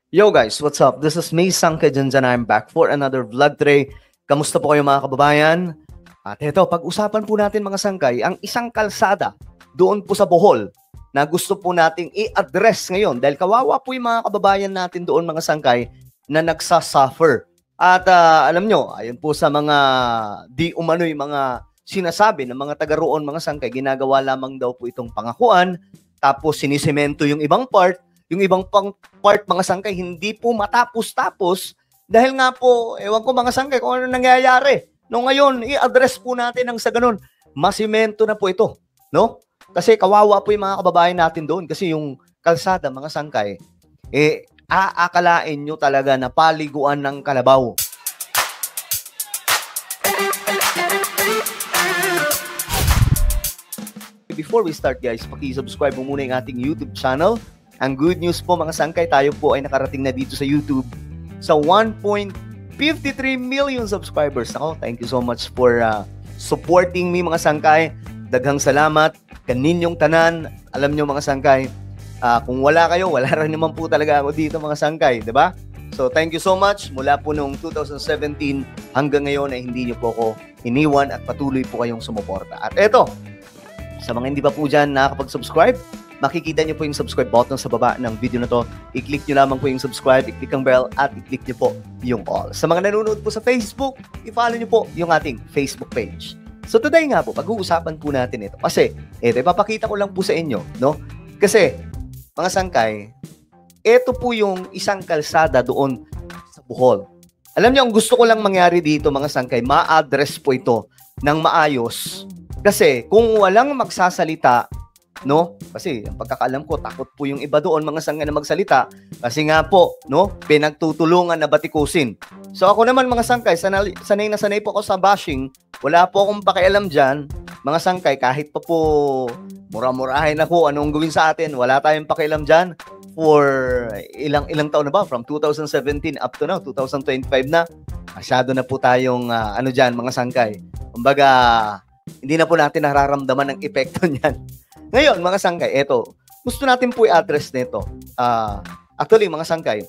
Yo guys, what's up? This is me, Sangke Janjan. I'm back for another vlog today. Kamusta po kayo mga kababayan? At ito, pag-usapan po natin mga sangkay, ang isang kalsada doon po sa Bohol na gusto po nating i-address ngayon dahil kawawa po yung mga kababayan natin doon mga sangkay na nagsasuffer. At alam nyo, ayon po sa mga di umano'y mga sinasabi ng mga taga roon mga sangkay, ginagawa lamang daw po itong pangakuan, tapos sinisemento yung ibang part. Yung ibang pang part mga sangkay hindi po matapos-tapos dahil nga po, ewan ko mga sangkay kung ano nangyayari. No, ngayon, i-address po natin ang sa ganun. Masimento na po ito, no? Kasi kawawa po yung mga kababayan natin doon kasi yung kalsada mga sangkay, aakalain nyo talaga na paliguan ng kalabaw. Before we start guys, paki-subscribe mo muna yung ating YouTube channel. Ang good news po mga sangkay, tayo po ay nakarating na dito sa YouTube sa 1.53 million subscribers. Ako, thank you so much for supporting me mga sangkay. Daghang salamat kaninyong tanan. Alam nyo mga sangkay, kung wala kayo, wala rin naman po talaga ako dito mga sangkay, di ba? So thank you so much. Mula po noong 2017 hanggang ngayon ay hindi nyo po ako iniwan at patuloy po kayong sumuporta. At eto, sa mga hindi pa po dyan nakakapag-subscribe, makikita nyo po yung subscribe button sa baba ng video na to. I-click nyo lamang po yung subscribe, i-click ang bell, at i-click nyo po yung all. Sa mga nanonood po sa Facebook, i-follow nyo po yung ating Facebook page. So today nga po, pag-uusapan po natin ito. Kasi, ito, ipapakita ko lang po sa inyo, no? Kasi, mga sangkay, ito po yung isang kalsada doon sa Bohol. Alam nyo, ang gusto ko lang mangyari dito, mga sangkay, ma-address po ito ng maayos. Kasi, kung walang magsasalita, no? Kasi ang pagkakaalam ko, takot po yung iba doon mga sangkay na magsalita kasi nga po, no? Pinagtutulungan na batikusin. So ako naman mga sangkay, sanay na sanay po ako sa bashing. Wala po akong pakialam dyan. Mga sangkay, kahit pa po mura-murahin ako anong gawin sa atin, wala tayong pakialam dyan. For ilang taon na ba? From 2017 up to now, 2025 na. Masyado na po tayong ano dyan mga sangkay. Kumbaga, hindi na po natin nararamdaman ang epekto niyan. Ngayon, mga sangkay, eto, gusto natin po i-address nito. Actually, mga sangkay,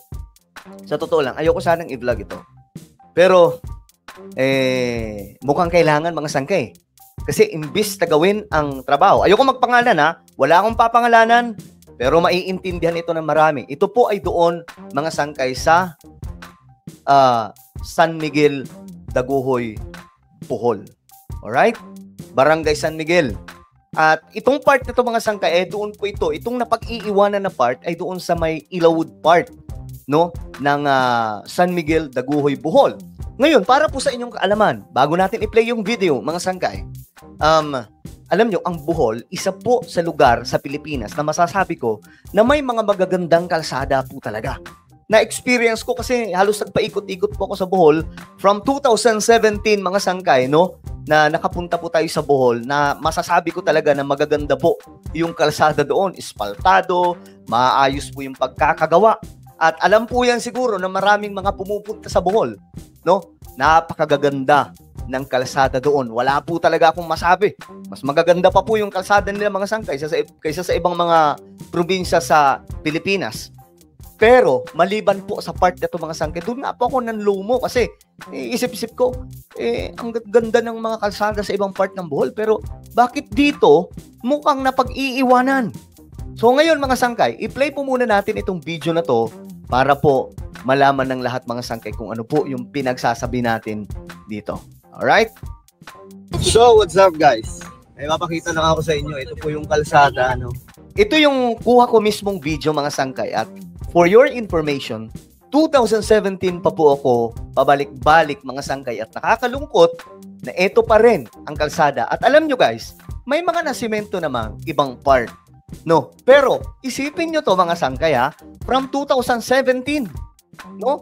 sa totoo lang, ayoko sanang i-vlog ito. Pero, mukhang kailangan mga sangkay. Kasi imbis na gawin ang trabaho. Ayoko magpangalan ha, wala akong papangalanan, pero maiintindihan ito ng marami. Ito po ay doon, mga sangkay, sa San Miguel, Daguhoy, Bohol. Alright? Barangay San Miguel. At itong part na ito mga sangkay, doon po ito. Itong napag-iiwanan na part ay doon sa may Ilawod part, no? Ng San Miguel, Daguhoy, Bohol. Ngayon, para po sa inyong kaalaman, bago natin i-play yung video, mga sangkay, alam nyo, ang Bohol, isa po sa lugar sa Pilipinas na masasabi ko na may mga magagandang kalsada po talaga. Na-experience ko kasi halos nagpaikot-ikot po ako sa Bohol from 2017 mga sangkay, no? Na nakapunta po tayo sa Bohol na masasabi ko talaga na magaganda po yung kalsada doon, espaltado, maayos po yung pagkakagawa. At alam po yan siguro na maraming mga pumupunta sa Bohol, no? Napakagaganda ng kalsada doon. Wala po talaga akong masabi. Mas magaganda pa po yung kalsada nila mga sangkay kaysa sa ibang mga probinsya sa Pilipinas. Pero, maliban po sa part na ito mga sangkay, doon nga po ako nanlumo kasi isip-isip ko, ang ganda ng mga kalsada sa ibang part ng Bohol. Pero, bakit dito mukhang napag-iiwanan? So, ngayon mga sangkay, i-play po muna natin itong video na to para po malaman ng lahat mga sangkay kung ano po yung pinagsasabi natin dito. Alright? So, what's up guys? Mapakita lang ako sa inyo. Ito po yung kalsada, no? Ito yung kuha ko mismong video mga sangkay at for your information, 2017 pa po ako pabalik-balik mga sangkay at nakakalungkot na ito pa rin ang kalsada. At alam nyo guys, may mga nasimento namang ibang part. No? Pero isipin nyo to mga sangkay ha, from 2017. No?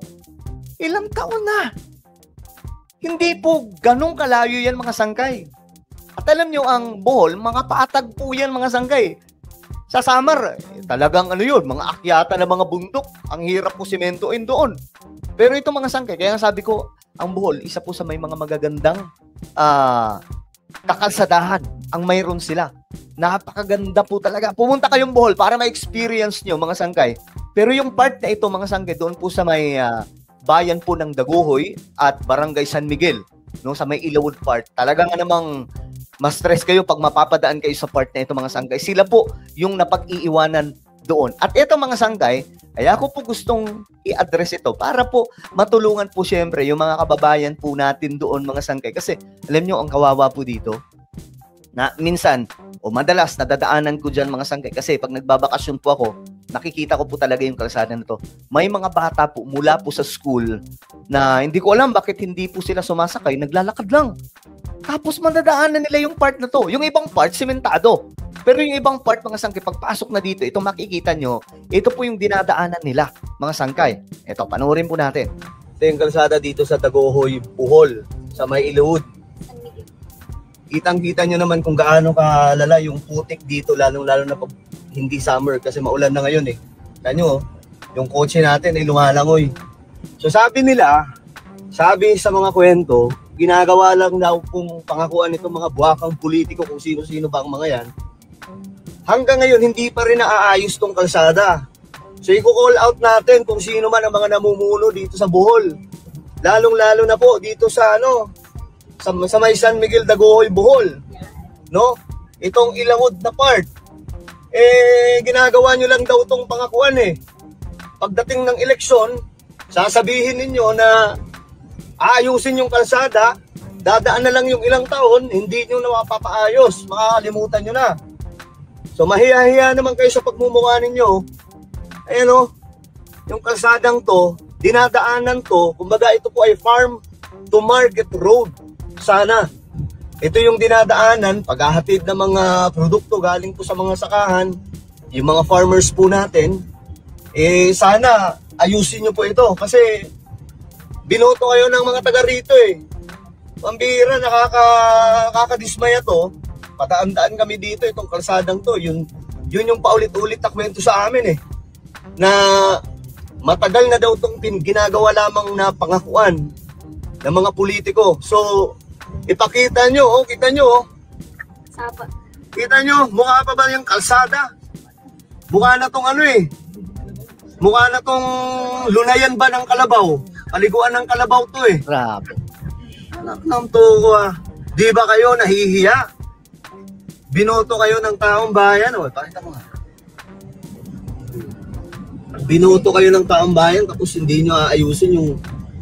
Ilang taon na. Hindi po ganong kalayo yan mga sangkay. At alam nyo ang Bohol, mga paatag po yan mga sangkay. Sa summer, talagang ano yun, mga akyata na mga bundok, ang hirap po simentoin doon. Pero ito mga sangkay, kaya sabi ko, ang Bohol, isa po sa may mga magagandang kakalsadahan ang mayroon sila. Napakaganda po talaga. Pumunta kayong Bohol para ma-experience nyo mga sangkay Pero yung part na ito, mga sangkay, doon po sa may bayan po ng Daguhoy at Barangay San Miguel, no, sa may Ilawod part, talagang namang ma-stress kayo pag mapapadaan kayo sa part na ito, mga sangkay. Sila po yung napag-iiwanan doon. At ito, mga sangkay, kaya ako po gustong i-address ito para po matulungan po syempre yung mga kababayan po natin doon, mga sangkay. Kasi alam nyo, ang kawawa po dito, na minsan o madalas nadadaanan ko dyan, mga sangkay, kasi pag nagbabakasyon po ako, nakikita ko po talaga yung kalsada na to. May mga bata po mula po sa school na hindi ko alam bakit hindi po sila sumasakay, naglalakad lang. Tapos madadaanan nila yung part na to. Yung ibang part, sementado. Pero yung ibang part, mga sangkay, pagpasok na dito, ito makikita nyo, ito po yung dinadaanan nila, mga sangkay. Ito, panoorin po natin. Ito yung kalsada dito sa Daguhoy, Bohol, sa may Ilawod. Kitang-kita nyo naman kung gaano kalala yung putik dito, lalong-lalo na pag hindi summer kasi maulan na ngayon eh. Kaya yung kotse natin ay lumalangoy. So sabi nila, sabi sa mga kwento, ginagawa lang daw kung pangakuan itong mga buwakang politiko kung sino-sino ba ang mga yan. Hanggang ngayon, hindi pa rin naaayos tong kalsada. So i-call out natin kung sino man ang mga namumuno dito sa Bohol. Lalong-lalo na po dito sa sa may San Miguel, Daguhoy, Bohol. No? Itong Ilawod na part. Ginagawa nyo lang daw itong pangakuan eh. Pagdating ng eleksyon, sasabihin ninyo na aayusin yung kalsada, dadaan na lang yung ilang taon, hindi nyo na mapapaayos, makakalimutan nyo na. So mahiya-hiya naman kayo sa pagmumukha ninyo. Ayan yung kalsadang to, dinadaanan to, kumbaga ito po ay farm to market road. Sana. Ito yung dinadaanan, paghahatid ng mga produkto galing po sa mga sakahan, yung mga farmers po natin, sana ayusin nyo po ito. Kasi binoto kayo ng mga taga rito eh. Pambira, nakakadismaya to. Pataan-daan kami dito, itong kalsadang to. Yun yung paulit-ulit na kwento sa amin eh. Na matagal na daw itong ginagawa lamang na pangakuan ng mga politiko. So, ipakita nyo, kita nyo. Kita nyo, mukha pa ba yung kalsada? Mukha na tong mukha na tong lunayan ba ng kalabaw? Paliguan ng kalabaw to eh. Grabe. Anak ng tuko Di ba kayo nahihiya? Binoto kayo ng taong bayan. Pakita mo nga. Binoto kayo ng taong bayan tapos hindi nyo aayusin yung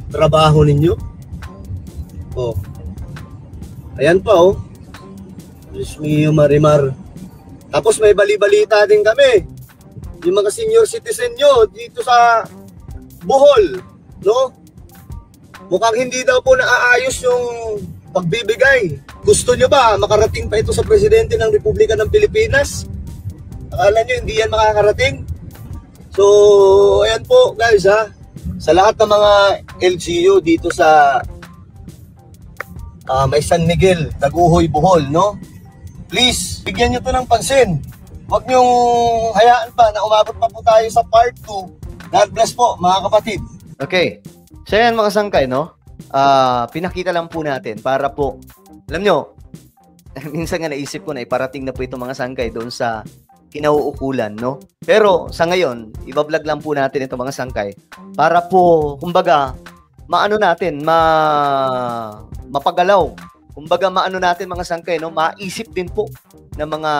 trabaho ninyo. Ayan pa Diyos mio, Marimar. Tapos may bali-balita din kami. Yung mga senior citizen nyo dito sa Bohol, no? Mukhang hindi daw po naaayos yung pagbibigay. Gusto nyo ba makarating pa ito sa Presidente ng Republika ng Pilipinas? Akala nyo hindi yan makakarating? So, ayan po guys sa lahat ng mga LGU dito sa may San Miguel, Daguhoy, Bohol, no? Please, bigyan nyo to ng pansin. Huwag nyong hayaan pa na umabot pa po tayo sa part 2. God bless po, mga kapatid. Okay. So yan, mga sangkay, no? Pinakita lang po natin para po, alam nyo, minsan nga naisip ko na iparating na po itong mga sangkay doon sa kinauukulan, no? Pero sa ngayon, ibablog lang po natin itong mga sangkay para po, kumbaga, maano natin, mapagalaw. Kumbaga, maano natin mga sangkay, no? Maisip din po ng mga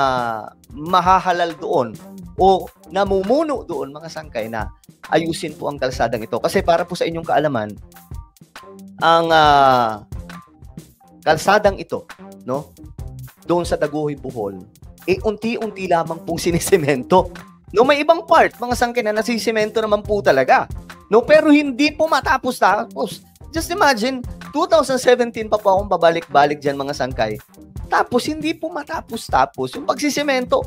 mahahalal doon o namumuno doon, mga sangkay, na ayusin po ang kalsadang ito. Kasi para po sa inyong kaalaman, ang kalsadang ito, no? Doon sa Daguhoy, Bohol, unti-unti lamang pong sinisemento. No, may ibang part, mga sangkay, na nasisemento naman po talaga. No, pero hindi po matapos-tapos. Just imagine, 2017 pa po akong babalik-balik dyan, mga sangkay. Tapos, hindi po matapos-tapos. Yung pagsisemento,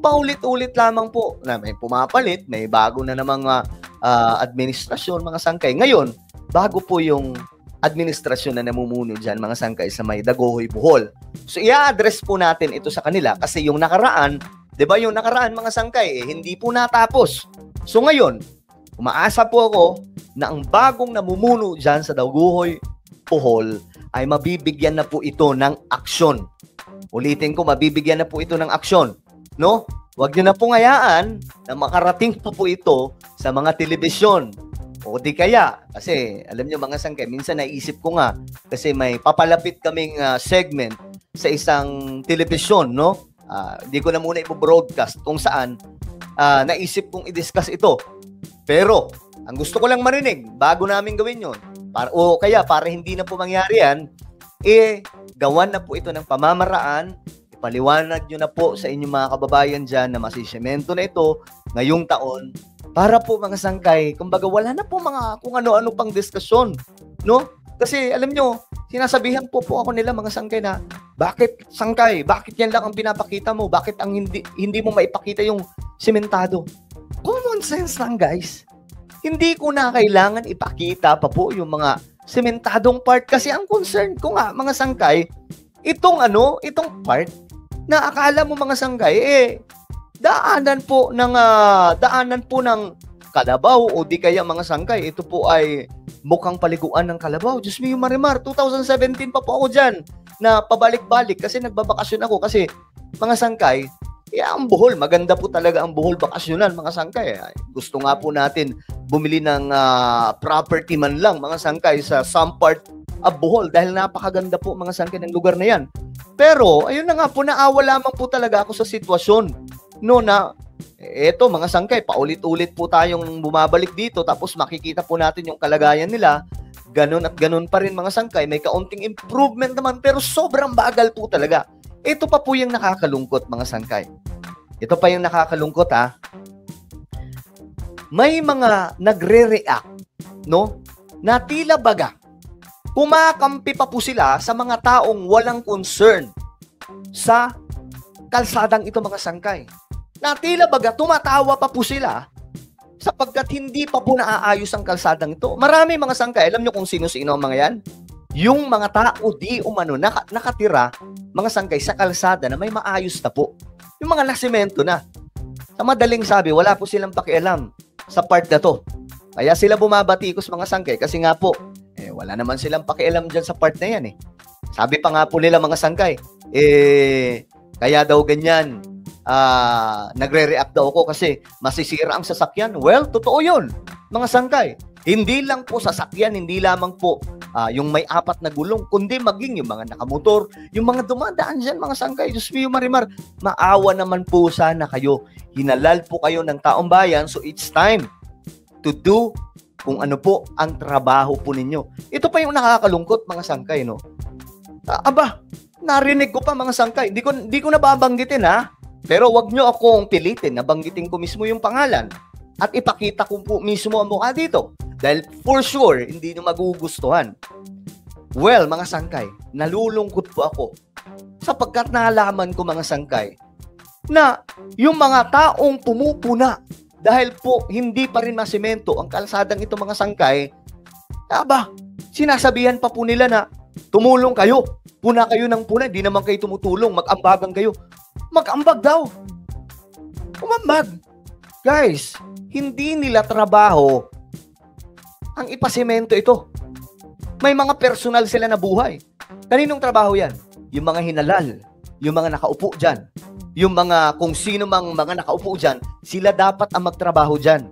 paulit-ulit lamang po. Na may pumapalit, may bago na namang administrasyon, mga sangkay. Ngayon, bago po yung administrasyon na namumuno dyan, mga sangkay, sa may Daguhoy, Bohol. So, i-address po natin ito sa kanila kasi yung nakaraan, di ba yung nakaraan, mga sangkay, hindi po natapos. So, ngayon, umaasa po ako na ang bagong namumuno dyan sa Daguhoy, Bohol ay mabibigyan na po ito ng aksyon. Ulitin ko, mabibigyan na po ito ng aksyon. No? Huwag nyo na pong hayaan na makarating pa po ito sa mga telebisyon. O di kaya, kasi alam nyo mga sangkay, minsan naisip ko nga, kasi may papalapit kaming segment sa isang telebisyon, no? Hindi ko na muna i-broadcast kung saan naisip kong i-discuss ito. Pero, ang gusto ko lang marinig, bago namin gawin yun, o kaya para hindi na po mangyari yan, gawan na po ito ng pamamaraan. Ipaliwanag nyo na po sa inyong mga kababayan dyan na masisemento na ito ngayong taon para po mga sangkay, kumbaga wala na po mga kung ano-ano pang diskusyon, no? Kasi alam nyo, sinasabihan po ako nila mga sangkay na, bakit sangkay? Bakit yan lang ang pinapakita mo? Bakit ang hindi mo maipakita yung sementado? Common sense lang guys. Hindi ko na kailangan ipakita pa po yung mga sementadong part kasi ang concern ko nga mga sangkay, itong part na akala mo mga sanggay, daanan po ng kalabaw o di kaya mga sangkay, ito po ay mukhang paliguan ng kalabaw. Diyos mio Marimar, 2017 pa po ako dyan na pabalik-balik kasi nagbabakasyon ako kasi mga sangkay, ang Bohol, maganda po talaga ang Bohol bakasyonan mga sangkay. Gusto nga po natin bumili ng property man lang mga sangkay sa some part of Bohol dahil napakaganda po mga sangkay ng lugar na yan. Pero, ayun na nga po, naawa lamang po talaga ako sa sitwasyon. No, na, eto mga sangkay, paulit-ulit po tayong bumabalik dito, tapos makikita po natin yung kalagayan nila, ganun at ganun pa rin mga sangkay, may kaunting improvement naman, pero sobrang bagal po talaga. Ito pa po yung nakakalungkot mga sangkay. Ito pa yung nakakalungkot May mga nagre-react, no, na tila baga, kumakampi pa po sila sa mga taong walang concern sa kalsadang ito mga sangkay. Na tila baga tumatawa pa po sila sapagkat hindi pa po naaayos ang kalsadang ito. Marami mga sangkay, alam nyo kung sino-sino ang mga yan? Yung mga tao di umano nakatira mga sangkay sa kalsada na may maayos na po. Yung mga nasemento na. Sa madaling sabi, wala po silang pakialam sa part na to. Kaya sila bumabatikos mga sangkay kasi nga po, wala naman silang pakialam dyan sa part na yan Sabi pa nga po nila mga sangkay, kaya daw ganyan, nagre-react daw ako kasi masisira ang sasakyan. Well, totoo yun, mga sangkay. Hindi lang po sasakyan, hindi lamang po yung may 4 na gulong, kundi maging yung mga nakamotor, yung mga dumadaan dyan, mga sangkay. Diyos mio Marimar, maawa naman po sana kayo. Hinalal po kayo ng taong bayan, so it's time to do kung ano po ang trabaho po ninyo. Ito pa yung nakakalungkot mga sangkay, no? Narinig ko pa mga sangkay. Hindi ko nababanggitin Pero wag nyo akong pilitin na banggitin ko mismo yung pangalan at ipakita ko po mismo ang mukha dito. Dahil for sure, hindi nyo magugustuhan. Well, mga sangkay, nalulungkot po ako sapagkat nalaman ko mga sangkay na yung mga taong pumupuna dahil po hindi pa rin masemento ang kalsadang ito mga sangkay, sinasabihan pa po nila na tumulong kayo, puna kayo ng puna, hindi naman kayo tumutulong, mag-ambagan kayo. Mag-ambag daw. Umambag. Guys, hindi nila trabaho ang ipasemento ito. May mga personal sila na buhay. Kaninong trabaho yan? Yung mga hinalal, yung mga nakaupo dyan, yung mga kung sino mang mga nakaupo dyan, sila dapat ang magtrabaho dyan.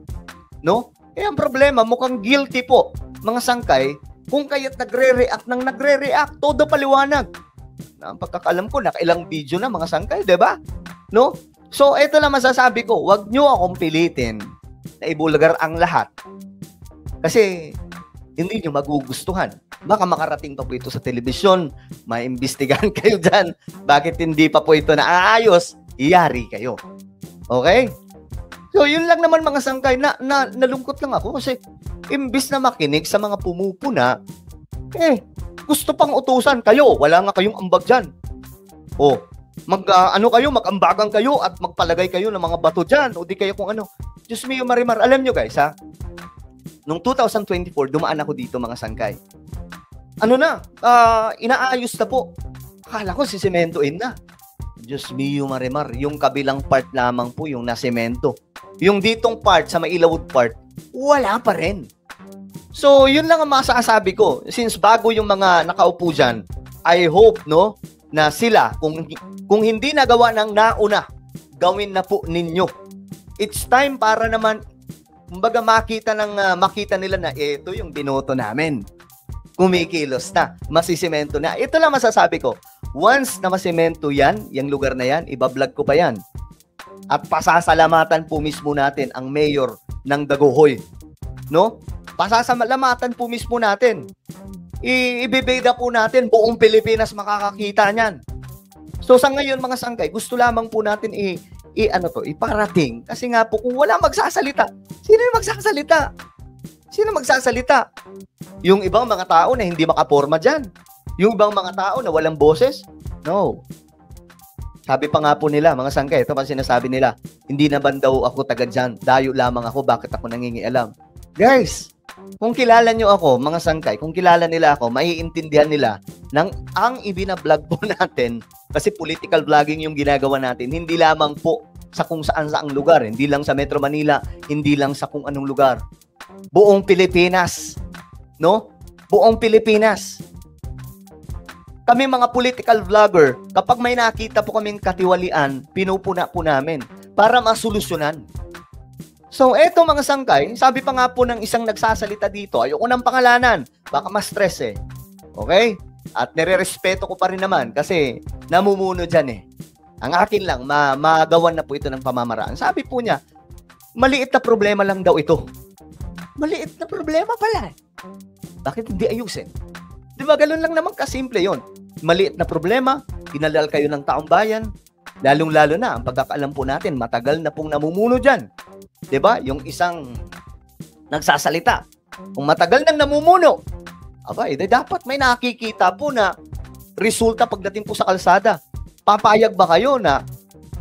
No? Ang problema, mukhang guilty po, mga sangkay, kung kaya't nagre-react, todo paliwanag. Ang pagkakalam ko, nakailang video na mga sangkay, diba? No? So, ito lang masasabi ko, wag nyo akong pilitin na ibulgar ang lahat. Kasi, hindi nyo magugustuhan. Baka makarating pa po ito sa telebisyon, maimbestigahan kayo dyan. Bakit hindi pa po ito naayos? Iyari kayo. Okay? So, yun lang naman mga sangkay. Nalungkot lang ako kasi imbis na makinig sa mga pumupuna, gusto pang utusan kayo. Wala nga kayong ambag dyan. Mag-ambagan kayo at magpalagay kayo ng mga bato dyan. O di kayo kung ano. Diyos mio Marimar, alam nyo guys Noong 2024, dumaan ako dito mga sangkay. Inaayos na po. Akala ko sisementoin na. Diyos mio Marimar, yung kabilang part lamang po yung nasemento. Yung ditong part, sa mailawod part, wala pa rin. So, yun lang ang masasabi ko. Since bago yung mga nakaupo dyan, I hope, no, na sila, kung hindi nagawa ng nauna, gawin na po ninyo. It's time para naman, kumbaga makita nila na ito yung binoto namin. Kumikilos na, masisemento na. Ito lang masasabi ko. Once na masemento yan, yung lugar na yan, ibablog ko pa yan. At pasasalamatan po mismo natin ang mayor ng Daguhoy. No? Pasasalamatan po mismo natin. Ibibida po natin, buong Pilipinas makakakita niyan. So sa ngayon mga sangkay, gusto lamang po natin iparating. Kasi nga po, kung wala magsasalita, sino yung magsasalita? Sino magsasalita? Yung ibang mga tao na hindi makaporma dyan. Yung ibang mga tao na walang boses? No. Sabi pa nga po nila, mga sangkay, ito pa sinasabi nila, hindi naman daw ako taga dyan, dayo lamang ako, bakit ako nangingialam? Guys, kung kilala nyo ako, mga sangkay, kung kilala nila ako, maiintindihan nila ng ang ibinablog po natin, kasi political vlogging yung ginagawa natin, hindi lamang po sa kung saan-saang lugar, hindi lang sa Metro Manila, hindi lang sa kung anong lugar. Buong Pilipinas, no? Buong Pilipinas. Kami mga political vlogger, kapag may nakita po kaming katiwalian, pinupuna po namin para masolusyonan. So, eto mga sangkay, sabi pa nga po ng isang nagsasalita dito, ayoko ng pangalanan, baka ma-stress eh. Okay? At nire-respeto ko pa rin naman kasi namumuno dyan eh. Ang akin lang, magawan na po ito ng pamamaraan. Sabi po niya, maliit na problema lang daw ito. Maliit na problema pala. Bakit hindi ayusin? Di ba, ganun lang naman kasimple yon. Maliit na problema, kinalal kayo ng taong bayan, lalong-lalo na, ang pagkakaalam po natin, matagal na pong namumuno dyan. Di ba? Yung isang nagsasalita. Kung matagal nang namumuno, dapat may nakikita po na resulta pagdating po sa kalsada. Papayag ba kayo na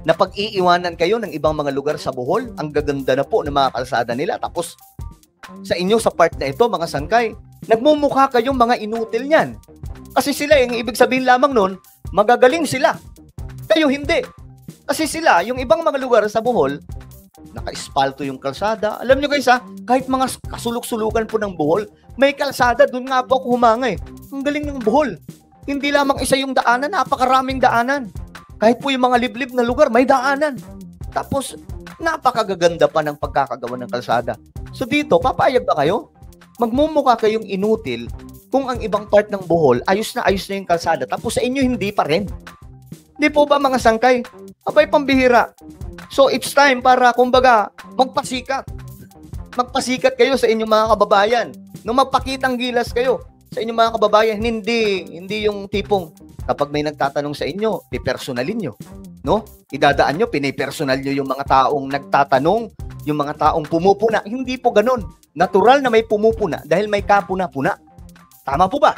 pag-iiwanan kayo ng ibang mga lugar sa Bohol? Ang gaganda na po ng mga kalsada nila. Tapos, sa inyo, sa part na ito, mga sangkay, nagmumukha kayong mga inutil niyan. Kasi sila, yung ibig sabihin lamang nun, magagaling sila. Kayo hindi. Kasi sila, yung ibang mga lugar sa Bohol, naka-espalto yung kalsada. Alam nyo guys kahit mga kasuluk-sulukan po ng Bohol, may kalsada, dun nga po ako humanga eh. Ang galing ng Bohol. Hindi lamang isa yung daanan, napakaraming daanan. Kahit po yung mga liblib na lugar, may daanan. Tapos, napakagaganda pa ng pagkakagawa ng kalsada. So dito, papayag ba kayo? Magmumukha kayong inutil kung ang ibang part ng Bohol, ayos na yung kalsada. Tapos sa inyo, hindi pa rin. Hindi po ba mga sangkay? Abay, pambihira. So it's time para, kumbaga, magpasikat. Magpasikat kayo sa inyong mga kababayan. Nung magpakitang gilas kayo sa inyong mga kababayan, hindi yung tipong kapag may nagtatanong sa inyo, pipersonalin nyo. No? Idadaan nyo, pinipersonal nyo yung mga taong nagtatanong, yung mga taong pumupuna. Hindi po ganun. Natural na may pumupuna dahil may kapuna-puna. Tama po ba?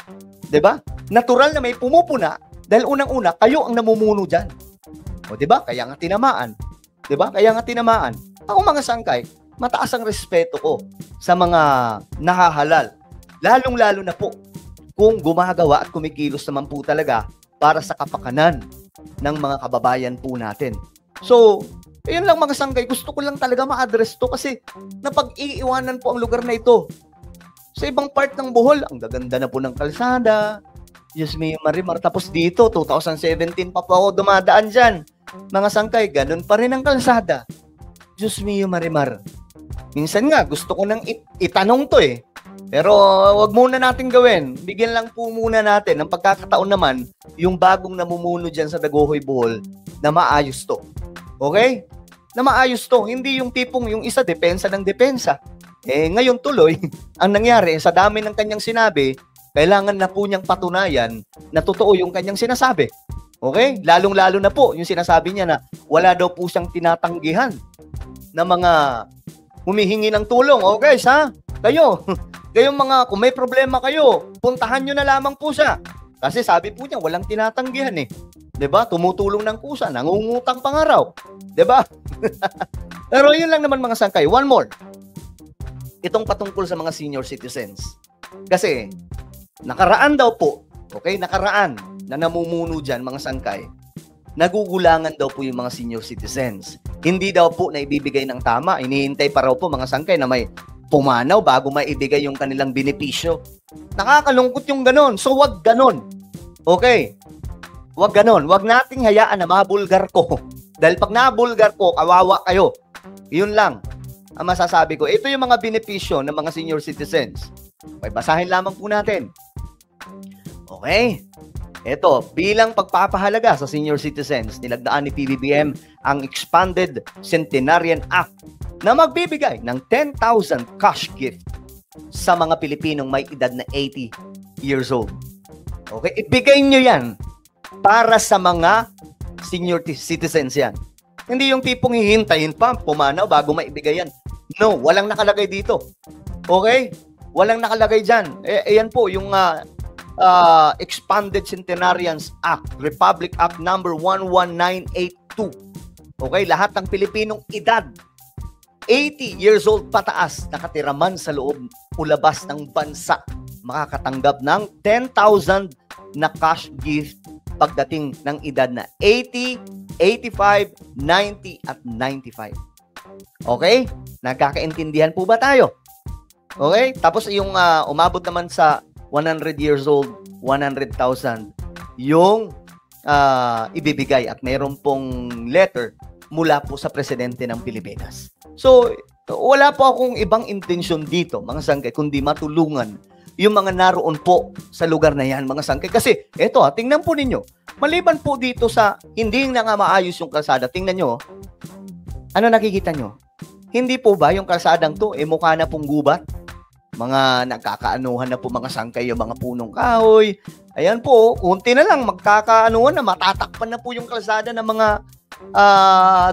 'Di ba? Natural na may pumupuna dahil unang-una, kayo ang namumuno dyan. O 'di ba? Kaya nga tinamaan. 'Di ba? Kaya nga tinamaan. Ako mga sangkay, mataas ang respeto ko sa mga nahahalal. Lalong-lalo na po kung gumagawa at kumikilos naman po talaga para sa kapakanan ng mga kababayan po natin. So, ayun lang mga sangkay, gusto ko lang talaga ma-address to kasi napag-iiwanan po ang lugar na ito. Sa ibang part ng Bohol, ang gaganda na po ng kalsada. Diyos me, Marimar. Tapos dito, 2017 pa po ako dumadaan dyan. Mga sangkay, ganun pa rin ang kalsada. Diyos me, Marimar. Minsan nga, gusto ko nang itanong to eh. Pero wag muna natin gawin. Bigyan lang po muna natin ng pagkakataon naman yung bagong namumuno dyan sa Daguhoy, Bohol na maayos to. Okay? Na maayos to. Hindi yung tipong yung isa depensa ng depensa. Ngayon tuloy, ang nangyari, sa dami ng kanyang sinabi, kailangan na po niyang patunayan na totoo yung kanyang sinasabi. Okay? Lalong-lalo na po yung sinasabi niya na wala daw po siyang tinatanggihan na mga humihingi ng tulong. O guys, kayong mga, kung may problema kayo, puntahan nyo na lamang po siya. Kasi sabi po niya, walang tinatanggihan eh. 'Di ba? Tumutulong ng kusa, nangungutang pangaraw. 'Di ba? Pero yun lang naman mga sangkay. One more. Itong patungkol sa mga senior citizens. Kasi, nakaraan daw po, okay, nakaraan na namumuno dyan, mga sangkay, nagugulangan daw po yung mga senior citizens. Hindi daw po na ibibigay ng tama. Inihintay pa raw po, mga sangkay, na may pumanaw bago maibigay yung kanilang benepisyo. Nakakalungkot yung ganon. So, wag ganon. Okay? Wag ganon. Wag nating hayaan na mabulgar ko Dahil pag nabulgar po, kawawa kayo. Yun lang ang masasabi ko. Ito yung mga benepisyo ng mga senior citizens. Okay, basahin lamang po natin. Okay. Ito, bilang pagpapahalaga sa senior citizens, nilagdaan ni PBBM ang Expanded Centenarian Act na magbibigay ng 10,000 cash gift sa mga Pilipinong may edad na 80 years old. Okay? Ibigay nyo yan para sa mga senior citizens yan. Hindi yung tipong hihintayin pa, pumanaw bago maibigay yan. No, walang nakalagay dito. Okay? Walang nakalagay dyan. Ayan po, yung Expanded Centenarians Act, Republic Act number 11982. Okay, lahat ng Pilipinong edad 80 years old pataas nakatira man sa loob o labas ng bansa makakatanggap ng 10,000 na cash gift pagdating ng edad na 80, 85, 90 at 95. Okay? Nagkakaintindihan po ba tayo? Okay? Tapos yung umabot naman sa 100 years old, 100,000 yung ibibigay at mayroon pong letter mula po sa presidente ng Pilipinas. So, wala po akong ibang intensyon dito, mga sangkay, kundi matulungan yung mga naroon po sa lugar na yan, mga sangkay. Kasi, eto tingnan po ninyo, maliban po dito sa hindi na nga maayos yung kalsada, tingnan nyo, ano nakikita nyo? Hindi po ba yung kalsadang to, mukha na pong gubat? Mga nagkakaanuhan na po mga sangkay yung mga punong kahoy. Ayan po, unti na lang magkakaanuhan na, matatakpan na po yung kalsada ng mga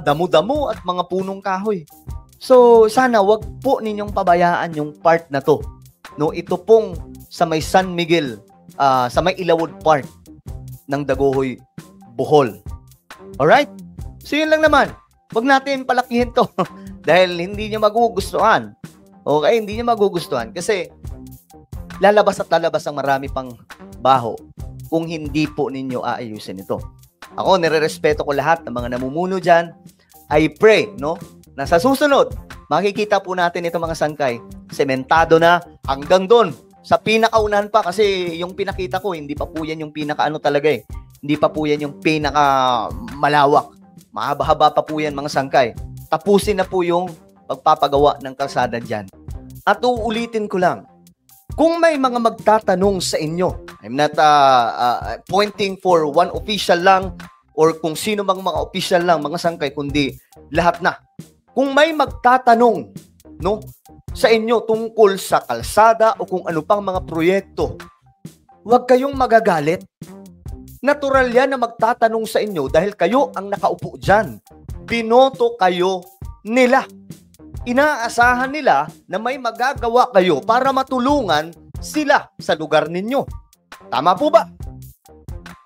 damo-damo at mga punong kahoy. So, sana wag po ninyong pabayaan yung part na to. No, ito pong sa may San Miguel, sa may Ilawod part ng Daguhoy, Bohol. Alright? So, yun lang naman. Wag natin palakihin to dahil hindi nyo magugustuhan. Okay, hindi niya magugustuhan kasi lalabas at lalabas ang marami pang baho kung hindi po ninyo aayusin ito. Ako, nire-respeto ko lahat ng mga namumuno dyan. I pray, no, na sa susunod, makikita po natin ito mga sangkay, sementado na hanggang doon. Sa pinakaunahan pa, kasi yung pinakita ko, hindi pa po yan yung pinakaano talaga eh. Hindi pa po yan yung pinaka malawak. Mahaba-haba pa po yan mga sangkay. Tapusin na po yung pagpapagawa ng kalsada dyan. At uulitin ko lang, kung may mga magtatanong sa inyo, I'm not pointing for one official lang or kung sino mang mga official lang, mga sangkay, kundi lahat na. Kung may magtatanong, no, sa inyo tungkol sa kalsada o kung ano pang mga proyekto, huwag kayong magagalit. Natural yan na magtatanong sa inyo dahil kayo ang nakaupo dyan. Binoto kayo nila. Inaasahan nila na may magagawa kayo para matulungan sila sa lugar ninyo. Tama po ba?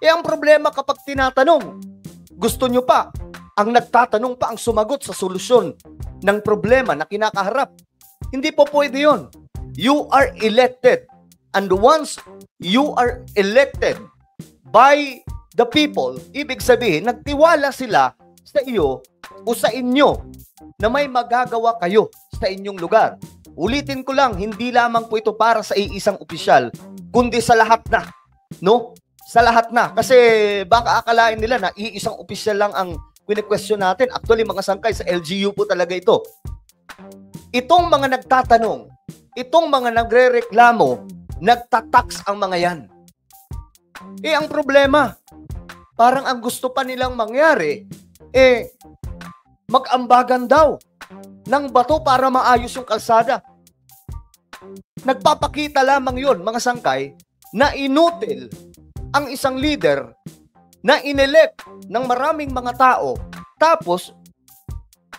Ang problema kapag tinatanong, gusto nyo pa, ang nagtatanong pa ang sumagot sa solusyon ng problema na kinakaharap. Hindi po pwede yun. You are elected. And once you are elected by the people, ibig sabihin, nagtiwala sila sa iyo o sa inyo na may magagawa kayo sa inyong lugar. Ulitin ko lang, hindi lamang po ito para sa iisang opisyal, kundi sa lahat na. No? Sa lahat na. Kasi baka akalain nila na iisang opisyal lang ang kine-question natin. Actually, mga sangkay, sa LGU po talaga ito. Itong mga nagtatanong, itong mga nagre-reklamo, nagtatax ang mga yan. Ang problema, parang ang gusto pa nilang mangyari, mag-ambagan daw ng bato para maayos yung kalsada. Nagpapakita lamang yon mga sangkay, na inutil ang isang leader na inelect ng maraming mga tao, tapos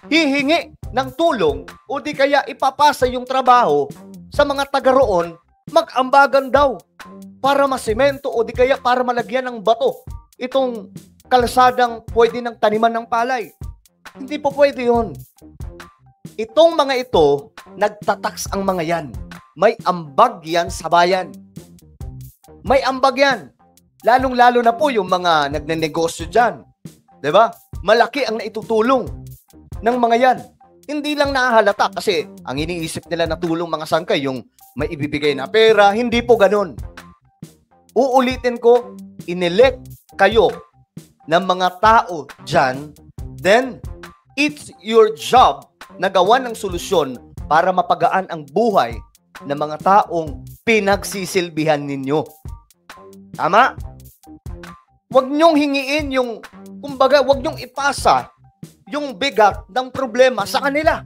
hihingi ng tulong o di kaya ipapasa yung trabaho sa mga taga roon, mag-ambagan daw para masemento o di kaya para malagyan ng bato itong kalsadang pwede ng taniman ng palay. Hindi po pwede yun. Itong mga ito, nagtatax ang mga yan. May ambag yan sa bayan. May ambag yan. Lalong-lalo na po yung mga nagnenegosyo dyan. Diba? Malaki ang naitutulong ng mga yan. Hindi lang nahahalata kasi ang iniisip nila na tulong mga sangkay, yung may ibibigay na pera, hindi po ganun. Uulitin ko, inelect kayo ng mga tao dyan then it's your job na gawa ng solusyon para mapagaan ang buhay ng mga taong pinagsisilbihan ninyo. Tama? Huwag nyong hingiin yung, kumbaga, huwag nyong ipasa yung bigat ng problema sa kanila.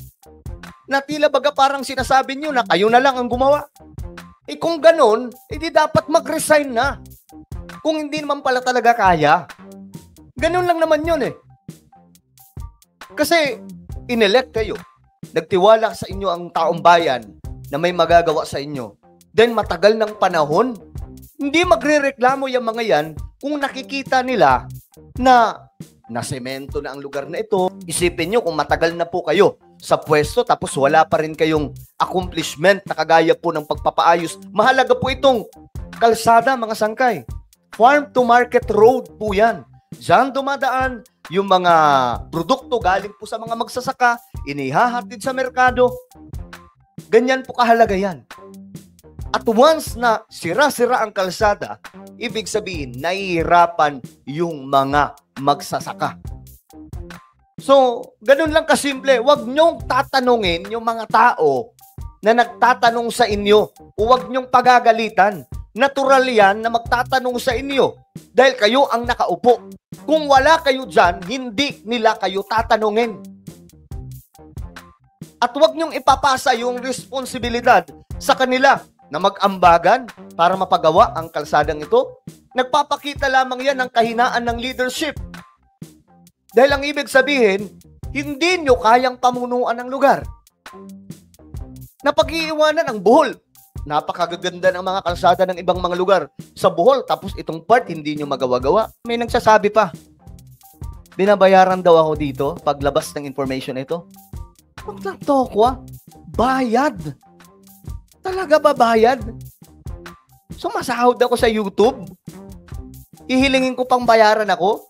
Na tila baga parang sinasabi nyo na kayo na lang ang gumawa. Eh kung ganun, edi dapat mag-resign na. Kung hindi naman pala talaga kaya. Ganun lang naman yun eh. Kasi inelect kayo. Nagtiwala sa inyo ang taong bayan na may magagawa sa inyo. Then matagal ng panahon, hindi magrereklamo yung mga yan kung nakikita nila na nasemento na ang lugar na ito. Isipin nyo kung matagal na po kayo sa pwesto tapos wala pa rin kayong accomplishment na kagaya po ng pagpapaayos. Mahalaga po itong kalsada, mga sangkay. Farm to market road po yan. Diyan dumadaan yung mga produkto galing po sa mga magsasaka, inihahatid sa merkado. Ganyan po kahalaga yan. At once na sira-sira ang kalsada, ibig sabihin, nahihirapan yung mga magsasaka. So, ganun lang kasimple. Huwag nyong tatanungin yung mga tao na nagtatanong sa inyo. Huwag nyong pagagalitan. Natural yan na magtatanong sa inyo dahil kayo ang nakaupo. Kung wala kayo dyan, hindi nila kayo tatanungin. At huwag nyong ipapasa yung responsibilidad sa kanila na mag-ambagan para mapagawa ang kalsadang ito. Nagpapakita lamang yan ng kahinaan ng leadership. Dahil ang ibig sabihin, hindi nyo kayang pamunuan ng lugar. Napag-iiwanan ang Bohol. Napakagaganda ng mga kalsada ng ibang mga lugar sa Bohol, tapos itong part hindi nyo magawa-gawa. May nagsasabi pa, binabayaran daw ako dito paglabas ng information ito. Magtatokwa, bayad. Talaga ba bayad? Sumasahod ako sa YouTube? Hihilingin ko pang bayaran ako?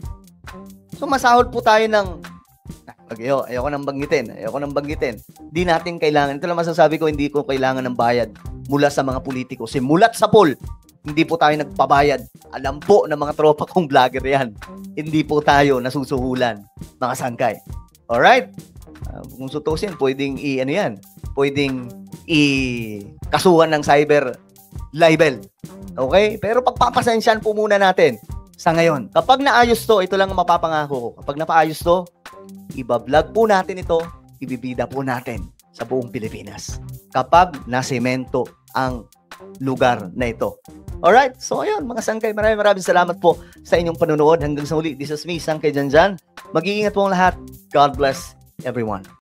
Sumasahod po tayo ng... Ayoko nang banggitin. Di natin kailangan. Ito lang masasabi ko, hindi ko kailangan ng bayad mula sa mga politiko. Simulat sa poll, hindi po tayo nagpabayad. Alam po ng mga tropa kong vlogger yan. Hindi po tayo nasusuhulan, mga sangkay. Alright? Kung sutusin, pwedeng kasuhan ng cyber libel. Okay? Pero pagpapasensyan po muna natin sa ngayon. Kapag naayos to, ito lang ang mapapangako ko. Kapag napaayos to, iba-vlog po natin ito, ibibida po natin sa buong Pilipinas. Kapag nasemento ang lugar na ito. Alright? So ayun, mga sangkay, maraming salamat po sa inyong panonood. Hanggang sa muli, this is me, Sangkay Janjan. Mag-iingat po ang lahat. God bless everyone.